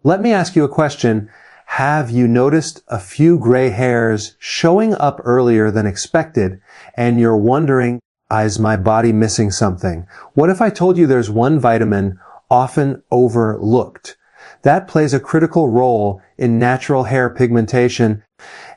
Let me ask you a question. Have you noticed a few gray hairs showing up earlier than expected, and you're wondering, is my body missing something? What if I told you there's one vitamin often overlooked that plays a critical role in natural hair pigmentation,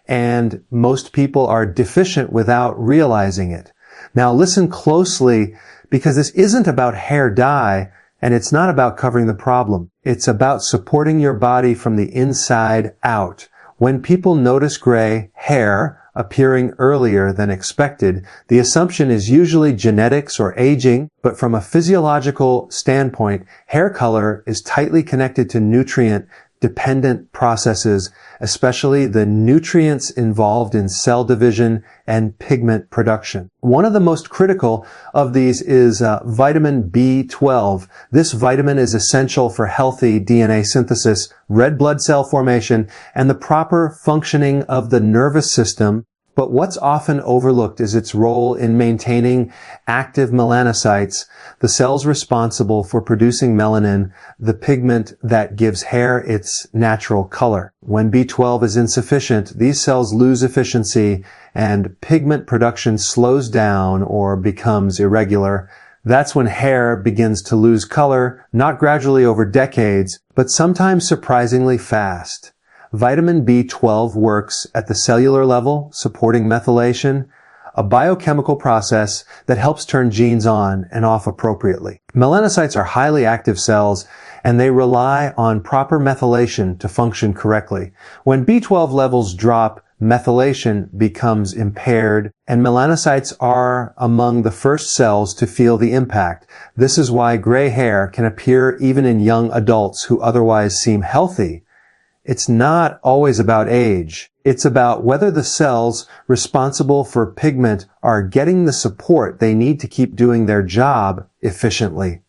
and most people are deficient without realizing it? Now listen closely, because this isn't about hair dye, and it's not about covering the problem. It's about supporting your body from the inside out. When people notice gray hair appearing earlier than expected, the assumption is usually genetics or aging, but from a physiological standpoint, hair color is tightly connected to nutrient-dependent processes, especially the nutrients involved in cell division and pigment production. One of the most critical of these is vitamin B12. This vitamin is essential for healthy DNA synthesis, red blood cell formation, and the proper functioning of the nervous system. But what's often overlooked is its role in maintaining active melanocytes, the cells responsible for producing melanin, the pigment that gives hair its natural color. When B12 is insufficient, these cells lose efficiency and pigment production slows down or becomes irregular. That's when hair begins to lose color, not gradually over decades, but sometimes surprisingly fast. Vitamin B12 works at the cellular level, supporting methylation, a biochemical process that helps turn genes on and off appropriately. Melanocytes are highly active cells, and they rely on proper methylation to function correctly. When B12 levels drop, methylation becomes impaired, and melanocytes are among the first cells to feel the impact. This is why gray hair can appear even in young adults who otherwise seem healthy. It's not always about age. It's about whether the cells responsible for pigment are getting the support they need to keep doing their job efficiently.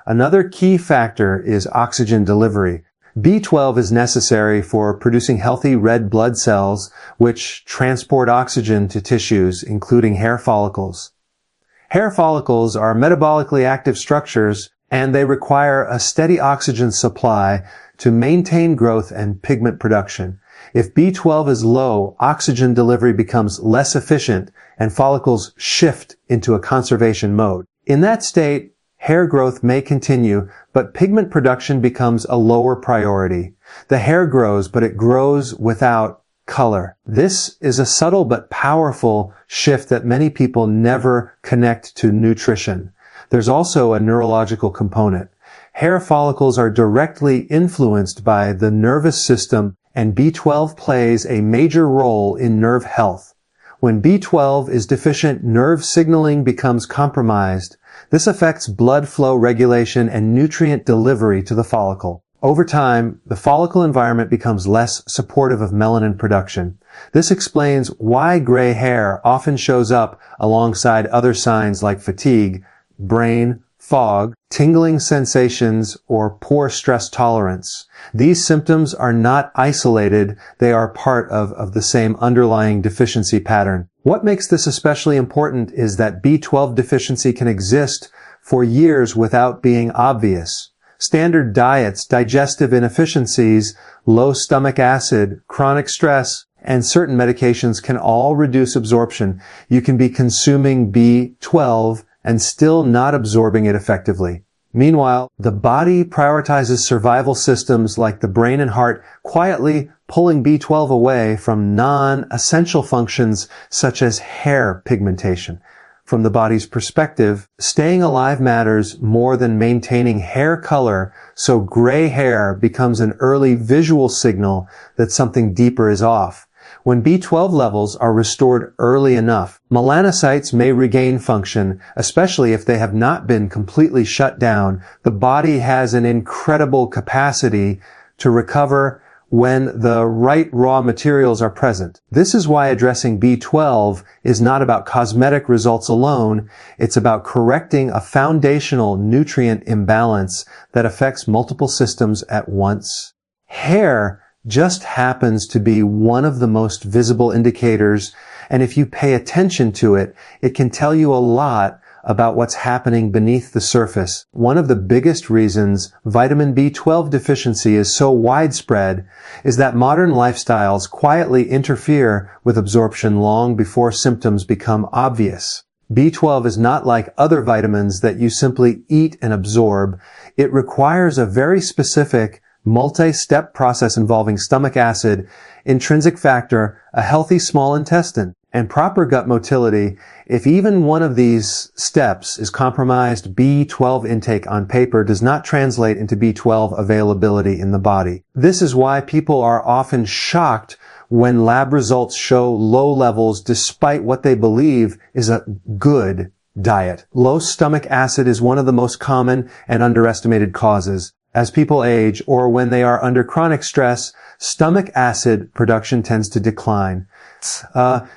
Another key factor is oxygen delivery. B12 is necessary for producing healthy red blood cells, which transport oxygen to tissues, including hair follicles. Hair follicles are metabolically active structures, and they require a steady oxygen supply to maintain growth and pigment production. If B12 is low, oxygen delivery becomes less efficient and follicles shift into a conservation mode. In that state, hair growth may continue, but pigment production becomes a lower priority. The hair grows, but it grows without color. This is a subtle but powerful shift that many people never connect to nutrition. There's also a neurological component. Hair follicles are directly influenced by the nervous system, and B12 plays a major role in nerve health. When B12 is deficient, nerve signaling becomes compromised. This affects blood flow regulation and nutrient delivery to the follicle. Over time, the follicle environment becomes less supportive of melanin production. This explains why gray hair often shows up alongside other signs like fatigue, brain fog, tingling sensations, or poor stress tolerance. These symptoms are not isolated. They are part of the same underlying deficiency pattern. What makes this especially important is that B12 deficiency can exist for years without being obvious. Standard diets, digestive inefficiencies, low stomach acid, chronic stress, and certain medications can all reduce absorption. You can be consuming B12 and still not absorbing it effectively. Meanwhile, the body prioritizes survival systems like the brain and heart, quietly pulling B12 away from non-essential functions such as hair pigmentation. From the body's perspective, staying alive matters more than maintaining hair color, so gray hair becomes an early visual signal that something deeper is off. When B12 levels are restored early enough, melanocytes may regain function, especially if they have not been completely shut down. The body has an incredible capacity to recover when the right raw materials are present. This is why addressing B12 is not about cosmetic results alone. It's about correcting a foundational nutrient imbalance that affects multiple systems at once. Hair just happens to be one of the most visible indicators, and if you pay attention to it, it can tell you a lot about what's happening beneath the surface. One of the biggest reasons vitamin B12 deficiency is so widespread is that modern lifestyles quietly interfere with absorption long before symptoms become obvious. B12 is not like other vitamins that you simply eat and absorb. It requires a very specific multi-step process involving stomach acid, intrinsic factor, a healthy small intestine, and proper gut motility. If even one of these steps is compromised, B12 intake on paper does not translate into B12 availability in the body. This is why people are often shocked when lab results show low levels despite what they believe is a good diet. Low stomach acid is one of the most common and underestimated causes. As people age or when they are under chronic stress, stomach acid production tends to decline.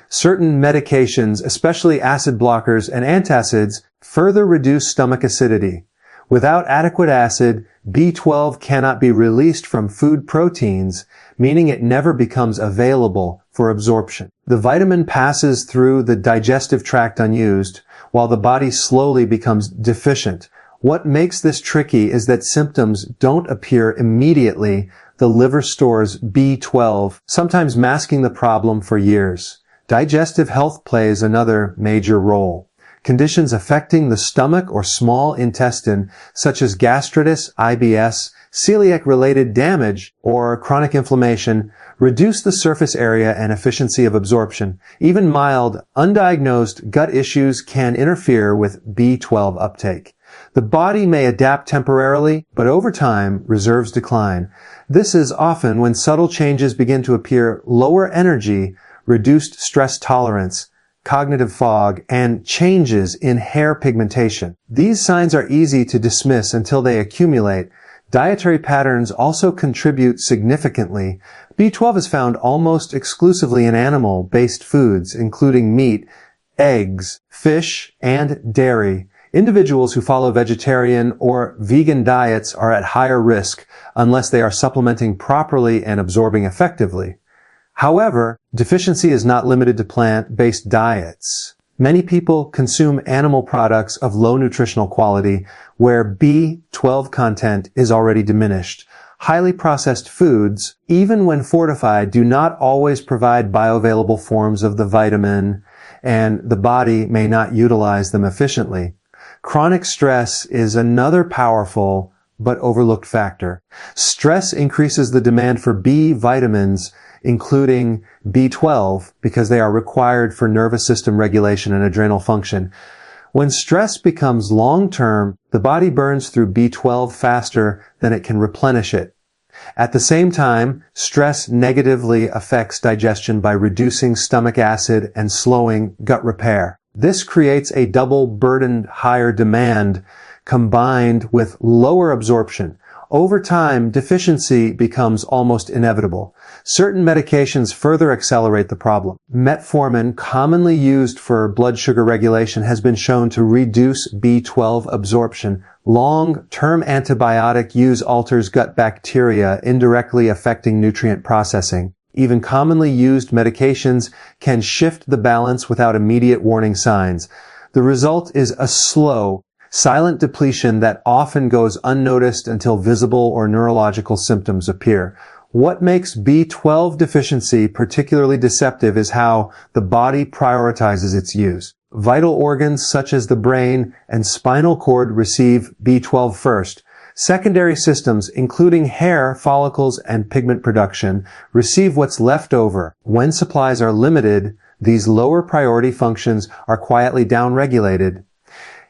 Certain medications, especially acid blockers and antacids, further reduce stomach acidity. Without adequate acid, B12 cannot be released from food proteins, meaning it never becomes available for absorption. The vitamin passes through the digestive tract unused, while the body slowly becomes deficient. What makes this tricky is that symptoms don't appear immediately. The liver stores B12, sometimes masking the problem for years. Digestive health plays another major role. Conditions affecting the stomach or small intestine, such as gastritis, IBS, celiac-related damage, or chronic inflammation, reduce the surface area and efficiency of absorption. Even mild, undiagnosed gut issues can interfere with B12 uptake. The body may adapt temporarily, but over time, reserves decline. This is often when subtle changes begin to appear: lower energy, reduced stress tolerance, cognitive fog, and changes in hair pigmentation. These signs are easy to dismiss until they accumulate. Dietary patterns also contribute significantly. B12 is found almost exclusively in animal-based foods, including meat, eggs, fish, and dairy. Individuals who follow vegetarian or vegan diets are at higher risk unless they are supplementing properly and absorbing effectively. However, deficiency is not limited to plant-based diets. Many people consume animal products of low nutritional quality where B12 content is already diminished. Highly processed foods, even when fortified, do not always provide bioavailable forms of the vitamin, and the body may not utilize them efficiently. Chronic stress is another powerful but overlooked factor. Stress increases the demand for B vitamins, including B12, because they are required for nervous system regulation and adrenal function. When stress becomes long-term, the body burns through B12 faster than it can replenish it. At the same time, stress negatively affects digestion by reducing stomach acid and slowing gut repair. This creates a double burdened higher demand combined with lower absorption. Over time, deficiency becomes almost inevitable. Certain medications further accelerate the problem. Metformin, commonly used for blood sugar regulation, has been shown to reduce B12 absorption. Long-term antibiotic use alters gut bacteria, indirectly affecting nutrient processing. Even commonly used medications can shift the balance without immediate warning signs. The result is a slow, silent depletion that often goes unnoticed until visible or neurological symptoms appear. What makes B12 deficiency particularly deceptive is how the body prioritizes its use. Vital organs such as the brain and spinal cord receive B12 first. Secondary systems, including hair, follicles, and pigment production, receive what's left over. When supplies are limited, these lower priority functions are quietly downregulated.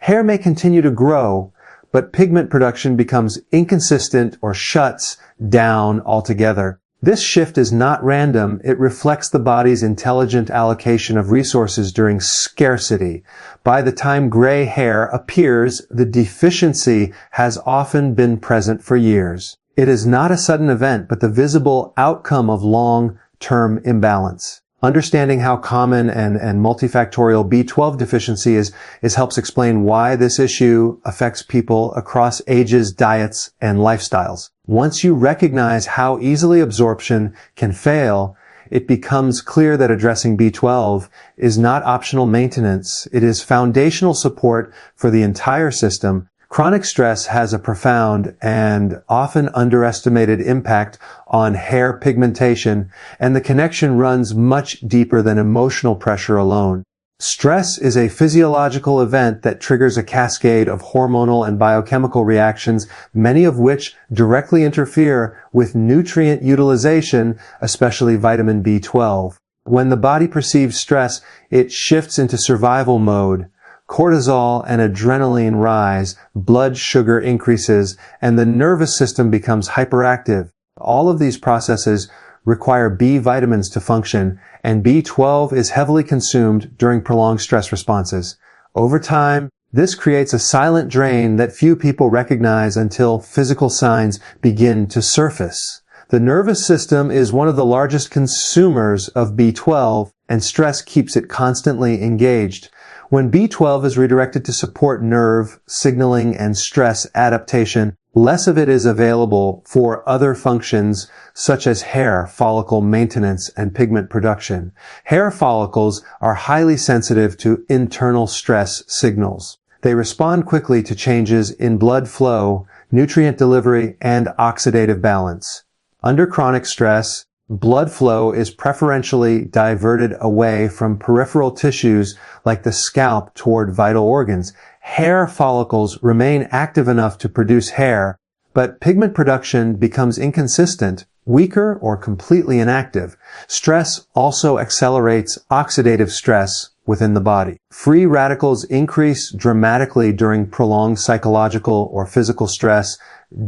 Hair may continue to grow, but pigment production becomes inconsistent or shuts down altogether. This shift is not random. It reflects the body's intelligent allocation of resources during scarcity. By the time gray hair appears, the deficiency has often been present for years. It is not a sudden event, but the visible outcome of long-term imbalance. Understanding how common and multifactorial B12 deficiency is helps explain why this issue affects people across ages, diets, and lifestyles. Once you recognize how easily absorption can fail, it becomes clear that addressing B12 is not optional maintenance. It is foundational support for the entire system. Chronic stress has a profound and often underestimated impact on hair pigmentation, and the connection runs much deeper than emotional pressure alone. Stress is a physiological event that triggers a cascade of hormonal and biochemical reactions, many of which directly interfere with nutrient utilization, especially vitamin B12. When the body perceives stress, it shifts into survival mode. Cortisol and adrenaline rise, blood sugar increases, and the nervous system becomes hyperactive. All of these processes require B vitamins to function, and B12 is heavily consumed during prolonged stress responses. Over time, this creates a silent drain that few people recognize until physical signs begin to surface. The nervous system is one of the largest consumers of B12, and stress keeps it constantly engaged. When B12 is redirected to support nerve signaling and stress adaptation, less of it is available for other functions such as hair follicle maintenance and pigment production. Hair follicles are highly sensitive to internal stress signals. They respond quickly to changes in blood flow, nutrient delivery, and oxidative balance. Under chronic stress, blood flow is preferentially diverted away from peripheral tissues like the scalp toward vital organs. Hair follicles remain active enough to produce hair, but pigment production becomes inconsistent, weaker, or completely inactive. Stress also accelerates oxidative stress within the body. Free radicals increase dramatically during prolonged psychological or physical stress,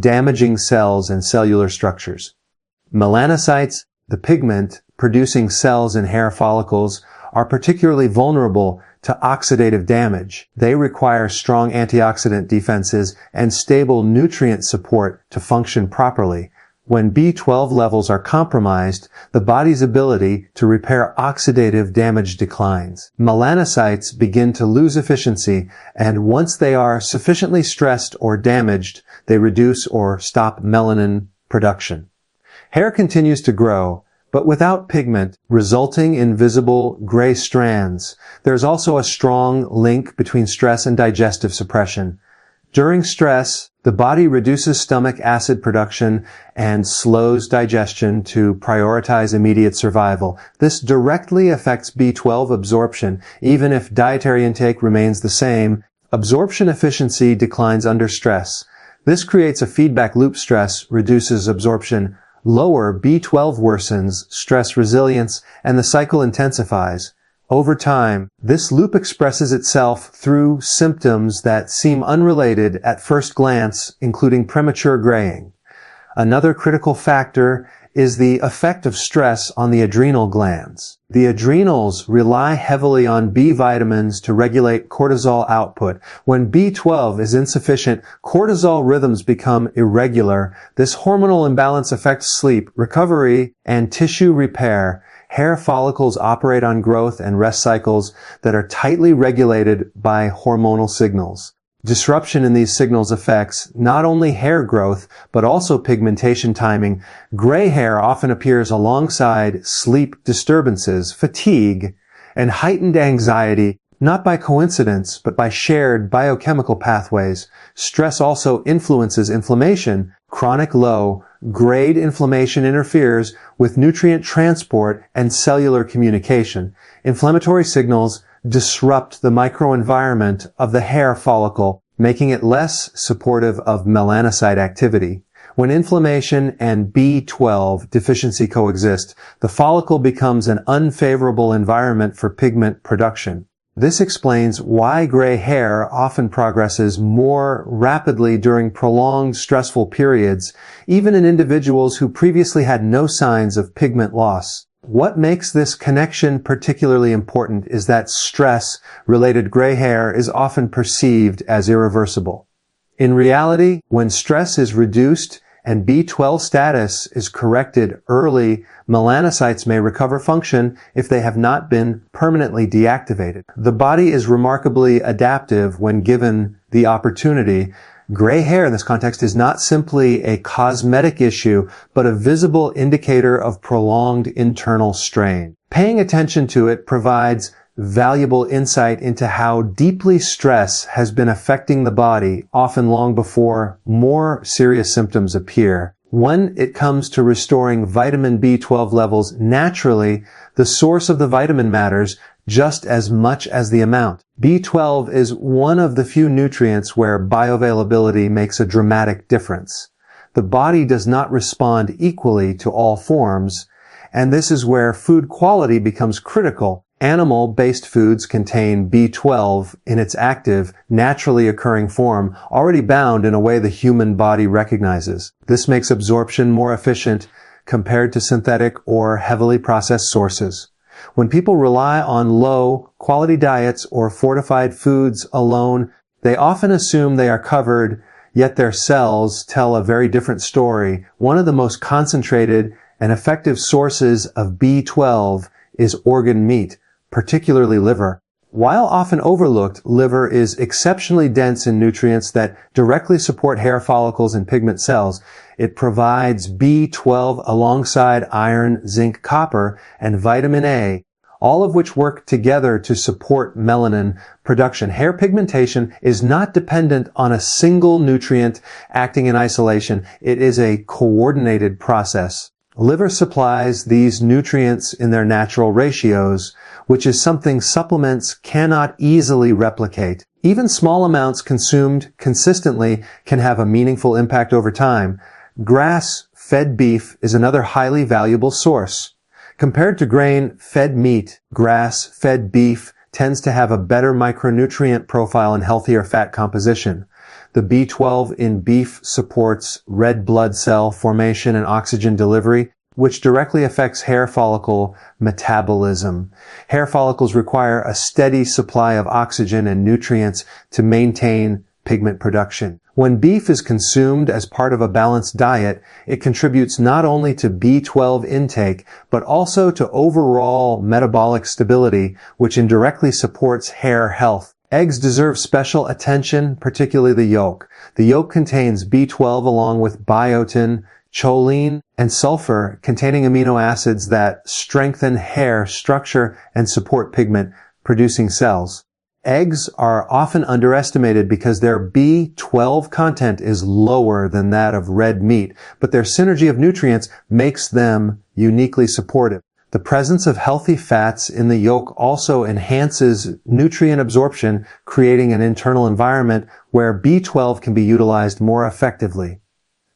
damaging cells and cellular structures. Melanocytes, the pigment producing cells in hair follicles, are particularly vulnerable to oxidative damage. They require strong antioxidant defenses and stable nutrient support to function properly. When B12 levels are compromised, the body's ability to repair oxidative damage declines. Melanocytes begin to lose efficiency, and once they are sufficiently stressed or damaged, they reduce or stop melanin production. Hair continues to grow, but without pigment, resulting in visible gray strands. There's also a strong link between stress and digestive suppression. During stress, the body reduces stomach acid production and slows digestion to prioritize immediate survival. This directly affects B12 absorption. Even if dietary intake remains the same, absorption efficiency declines under stress. This creates a feedback loop. Stress reduces absorption. Lower B12 worsens stress resilience, and the cycle intensifies. Over time, this loop expresses itself through symptoms that seem unrelated at first glance, including premature graying. Another critical factor is the effect of stress on the adrenal glands. The adrenals rely heavily on B vitamins to regulate cortisol output. When B12 is insufficient, cortisol rhythms become irregular. This hormonal imbalance affects sleep, recovery, and tissue repair. Hair follicles operate on growth and rest cycles that are tightly regulated by hormonal signals. Disruption in these signals affects not only hair growth, but also pigmentation timing. Gray hair often appears alongside sleep disturbances, fatigue, and heightened anxiety, not by coincidence, but by shared biochemical pathways. Stress also influences inflammation. Chronic low-grade inflammation interferes with nutrient transport and cellular communication. Inflammatory signals disrupt the microenvironment of the hair follicle, making it less supportive of melanocyte activity. When inflammation and B12 deficiency coexist, the follicle becomes an unfavorable environment for pigment production. This explains why gray hair often progresses more rapidly during prolonged stressful periods, even in individuals who previously had no signs of pigment loss. What makes this connection particularly important is that stress-related gray hair is often perceived as irreversible. In reality, when stress is reduced and B12 status is corrected early, melanocytes may recover function if they have not been permanently deactivated. The body is remarkably adaptive when given the opportunity. Gray hair in this context is not simply a cosmetic issue, but a visible indicator of prolonged internal strain. Paying attention to it provides valuable insight into how deeply stress has been affecting the body, often long before more serious symptoms appear. When it comes to restoring vitamin B12 levels naturally, the source of the vitamin matters just as much as the amount. B12 is one of the few nutrients where bioavailability makes a dramatic difference. The body does not respond equally to all forms, and this is where food quality becomes critical. Animal-based foods contain B12 in its active, naturally occurring form, already bound in a way the human body recognizes. This makes absorption more efficient compared to synthetic or heavily processed sources. When people rely on low-quality diets or fortified foods alone, they often assume they are covered, yet their cells tell a very different story. One of the most concentrated and effective sources of B12 is organ meat, particularly liver. While often overlooked, liver is exceptionally dense in nutrients that directly support hair follicles and pigment cells. It provides B12 alongside iron, zinc, copper, and vitamin A, all of which work together to support melanin production. Hair pigmentation is not dependent on a single nutrient acting in isolation. It is a coordinated process. Liver supplies these nutrients in their natural ratios, which is something supplements cannot easily replicate. Even small amounts consumed consistently can have a meaningful impact over time. Grass-fed beef is another highly valuable source. Compared to grain-fed meat, grass-fed beef tends to have a better micronutrient profile and healthier fat composition. The B12 in beef supports red blood cell formation and oxygen delivery, which directly affects hair follicle metabolism. Hair follicles require a steady supply of oxygen and nutrients to maintain pigment production. When beef is consumed as part of a balanced diet, it contributes not only to B12 intake, but also to overall metabolic stability, which indirectly supports hair health. Eggs deserve special attention, particularly the yolk. The yolk contains B12 along with biotin, choline, and sulfur, containing amino acids that strengthen hair structure and support pigment-producing cells. Eggs are often underestimated because their B12 content is lower than that of red meat, but their synergy of nutrients makes them uniquely supportive. The presence of healthy fats in the yolk also enhances nutrient absorption, creating an internal environment where B12 can be utilized more effectively.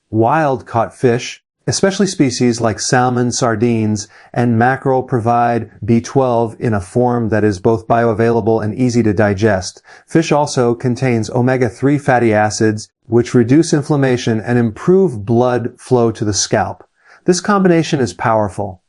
Wild-caught fish, especially species like salmon, sardines, and mackerel, provide B12 in a form that is both bioavailable and easy to digest. Fish also contains omega-3 fatty acids, which reduce inflammation and improve blood flow to the scalp. This combination is powerful.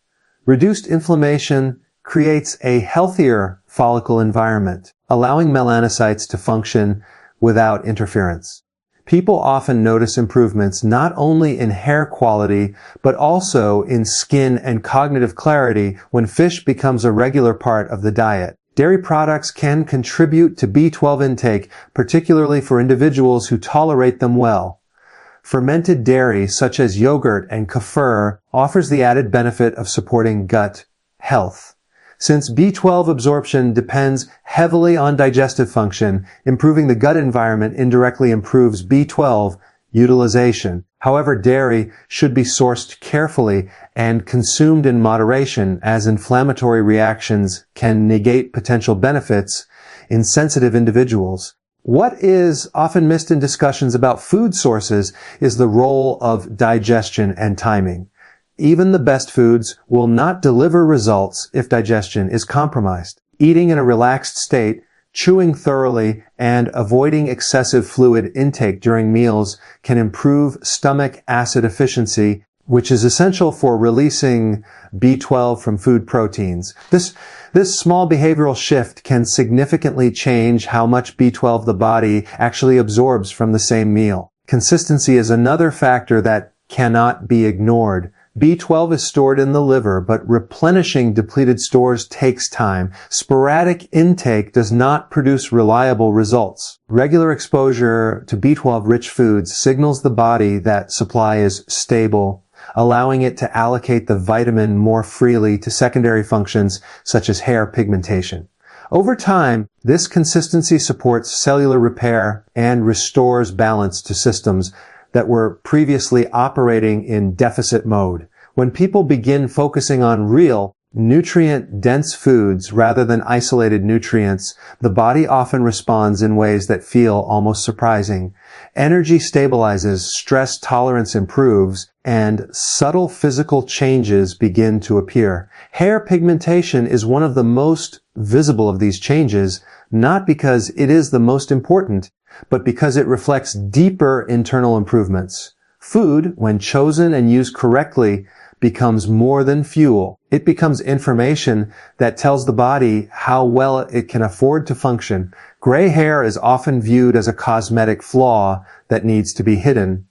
Reduced inflammation creates a healthier follicle environment, allowing melanocytes to function without interference. People often notice improvements not only in hair quality, but also in skin and cognitive clarity when fish becomes a regular part of the diet. Dairy products can contribute to B12 intake, particularly for individuals who tolerate them well. Fermented dairy, such as yogurt and kefir, offers the added benefit of supporting gut health. Since B12 absorption depends heavily on digestive function, improving the gut environment indirectly improves B12 utilization. However, dairy should be sourced carefully and consumed in moderation, as inflammatory reactions can negate potential benefits in sensitive individuals. What is often missed in discussions about food sources is the role of digestion and timing. Even the best foods will not deliver results if digestion is compromised. Eating in a relaxed state, chewing thoroughly, and avoiding excessive fluid intake during meals can improve stomach acid efficiency, which is essential for releasing B12 from food proteins. This small behavioral shift can significantly change how much B12 the body actually absorbs from the same meal. Consistency is another factor that cannot be ignored. B12 is stored in the liver, but replenishing depleted stores takes time. Sporadic intake does not produce reliable results. Regular exposure to B12-rich foods signals the body that supply is stable, allowing it to allocate the vitamin more freely to secondary functions such as hair pigmentation. Over time, this consistency supports cellular repair and restores balance to systems that were previously operating in deficit mode. When people begin focusing on real, nutrient-dense foods rather than isolated nutrients, the body often responds in ways that feel almost surprising. Energy stabilizes, stress tolerance improves, and subtle physical changes begin to appear. Hair pigmentation is one of the most visible of these changes, not because it is the most important, but because it reflects deeper internal improvements. Food, when chosen and used correctly, becomes more than fuel. It becomes information that tells the body how well it can afford to function. Gray hair is often viewed as a cosmetic flaw that needs to be hidden.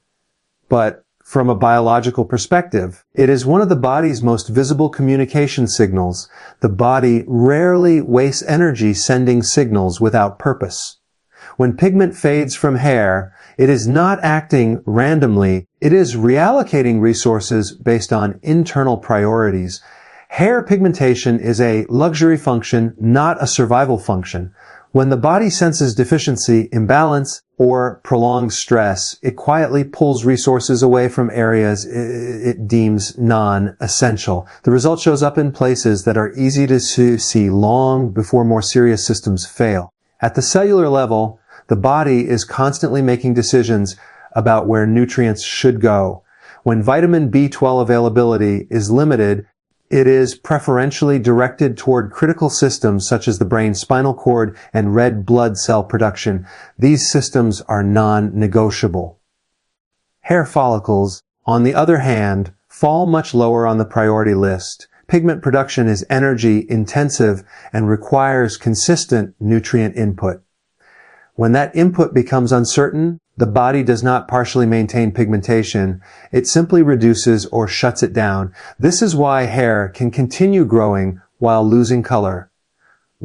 But from a biological perspective, it is one of the body's most visible communication signals. The body rarely wastes energy sending signals without purpose. When pigment fades from hair, it is not acting randomly. It is reallocating resources based on internal priorities. Hair pigmentation is a luxury function, not a survival function. When the body senses deficiency, imbalance, or prolonged stress, it quietly pulls resources away from areas it deems non-essential. The result shows up in places that are easy to see long before more serious systems fail. At the cellular level, the body is constantly making decisions about where nutrients should go. When vitamin B12 availability is limited, it is preferentially directed toward critical systems such as the brain, spinal cord, and red blood cell production. These systems are non-negotiable. Hair follicles, on the other hand, fall much lower on the priority list. Pigment production is energy intensive and requires consistent nutrient input. When that input becomes uncertain, the body does not partially maintain pigmentation. It simply reduces or shuts it down. This is why hair can continue growing while losing color.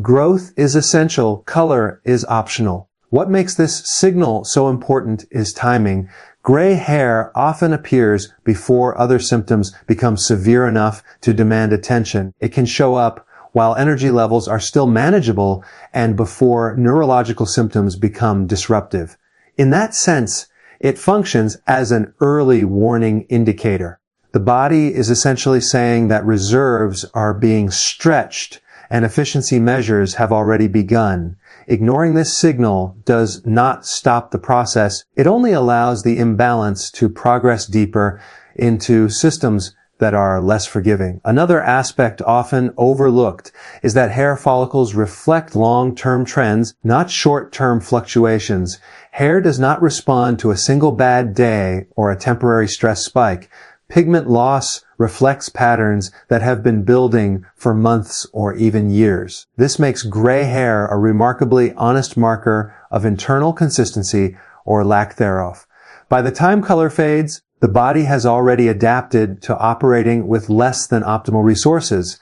Growth is essential. Color is optional. What makes this signal so important is timing. Gray hair often appears before other symptoms become severe enough to demand attention. It can show up while energy levels are still manageable and before neurological symptoms become disruptive. In that sense, it functions as an early warning indicator. The body is essentially saying that reserves are being stretched and efficiency measures have already begun. Ignoring this signal does not stop the process. It only allows the imbalance to progress deeper into systems that are less forgiving. Another aspect often overlooked is that hair follicles reflect long-term trends, not short-term fluctuations. Hair does not respond to a single bad day or a temporary stress spike. Pigment loss reflects patterns that have been building for months or even years. This makes gray hair a remarkably honest marker of internal consistency or lack thereof. By the time color fades, the body has already adapted to operating with less than optimal resources.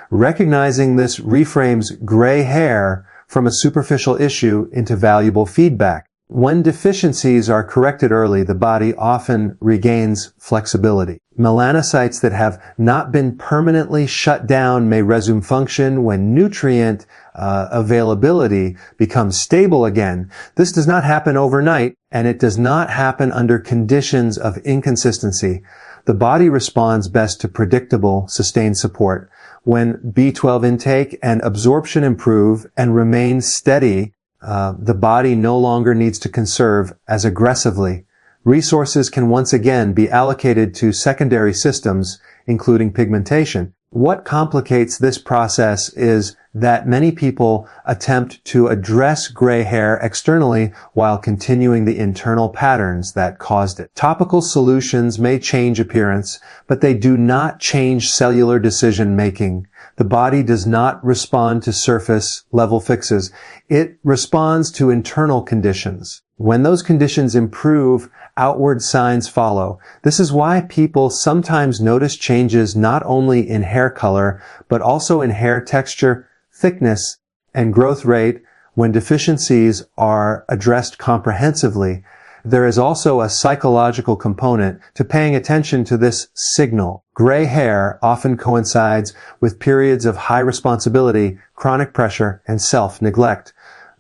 Recognizing this reframes gray hair from a superficial issue into valuable feedback. When deficiencies are corrected early, the body often regains flexibility. Melanocytes that have not been permanently shut down may resume function when nutrient availability becomes stable again. This does not happen overnight, and it does not happen under conditions of inconsistency. The body responds best to predictable, sustained support. When B12 intake and absorption improve and remain steady, the body no longer needs to conserve as aggressively. Resources can once again be allocated to secondary systems, including pigmentation. What complicates this process is that many people attempt to address gray hair externally while continuing the internal patterns that caused it. Topical solutions may change appearance, but they do not change cellular decision making. The body does not respond to surface level fixes. It responds to internal conditions. When those conditions improve, outward signs follow. This is why people sometimes notice changes not only in hair color, but also in hair texture, thickness, and growth rate when deficiencies are addressed comprehensively. There is also a psychological component to paying attention to this signal. Gray hair often coincides with periods of high responsibility, chronic pressure, and self-neglect.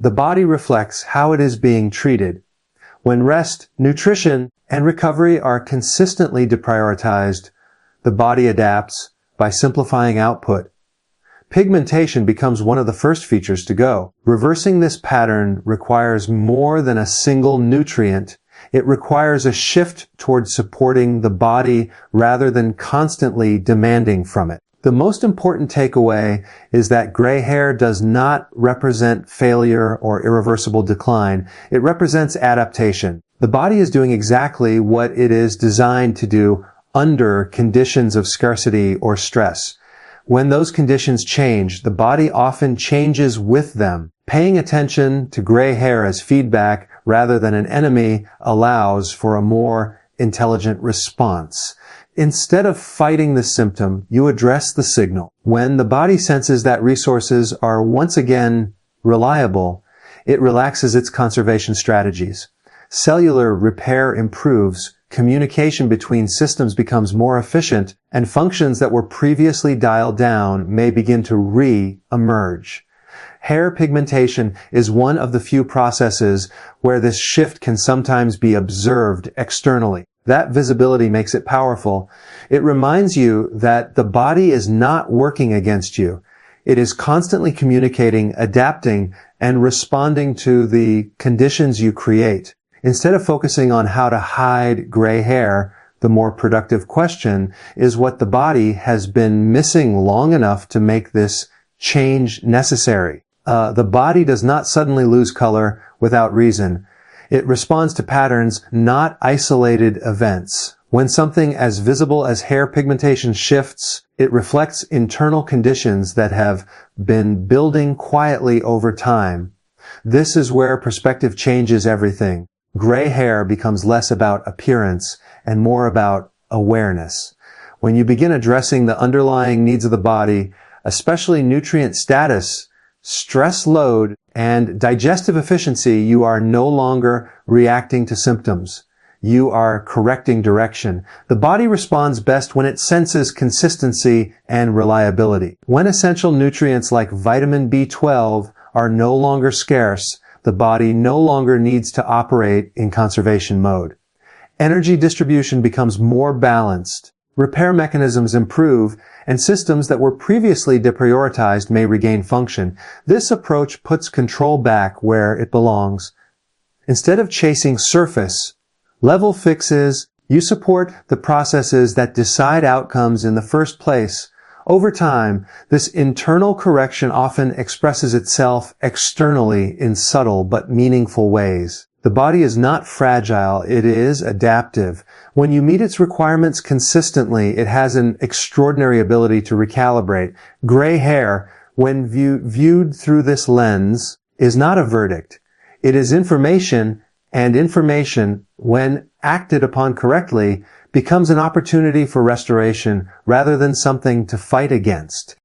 The body reflects how it is being treated. When rest, nutrition, and recovery are consistently deprioritized, the body adapts by simplifying output. Pigmentation becomes one of the first features to go. Reversing this pattern requires more than a single nutrient. It requires a shift towards supporting the body rather than constantly demanding from it. The most important takeaway is that gray hair does not represent failure or irreversible decline. It represents adaptation. The body is doing exactly what it is designed to do under conditions of scarcity or stress. When those conditions change, the body often changes with them. Paying attention to gray hair as feedback rather than an enemy allows for a more intelligent response. Instead of fighting the symptom, you address the signal. When the body senses that resources are once again reliable, it relaxes its conservation strategies. Cellular repair improves, communication between systems becomes more efficient, and functions that were previously dialed down may begin to re-emerge. Hair pigmentation is one of the few processes where this shift can sometimes be observed externally. That visibility makes it powerful. It reminds you that the body is not working against you. It is constantly communicating, adapting, and responding to the conditions you create. Instead of focusing on how to hide gray hair, the more productive question is what the body has been missing long enough to make this change necessary. The body does not suddenly lose color without reason. It responds to patterns, not isolated events. When something as visible as hair pigmentation shifts, it reflects internal conditions that have been building quietly over time. This is where perspective changes everything. Gray hair becomes less about appearance and more about awareness. When you begin addressing the underlying needs of the body, especially nutrient status, stress load, and digestive efficiency, you are no longer reacting to symptoms. You are correcting direction. The body responds best when it senses consistency and reliability. When essential nutrients like vitamin B12 are no longer scarce, the body no longer needs to operate in conservation mode. Energy distribution becomes more balanced. Repair mechanisms improve, and systems that were previously deprioritized may regain function. This approach puts control back where it belongs. Instead of chasing surface level fixes, you support the processes that decide outcomes in the first place. Over time, this internal correction often expresses itself externally in subtle but meaningful ways. The body is not fragile, it is adaptive. When you meet its requirements consistently, it has an extraordinary ability to recalibrate. Gray hair, when viewed through this lens, is not a verdict. It is information, and information, when acted upon correctly, becomes an opportunity for restoration rather than something to fight against.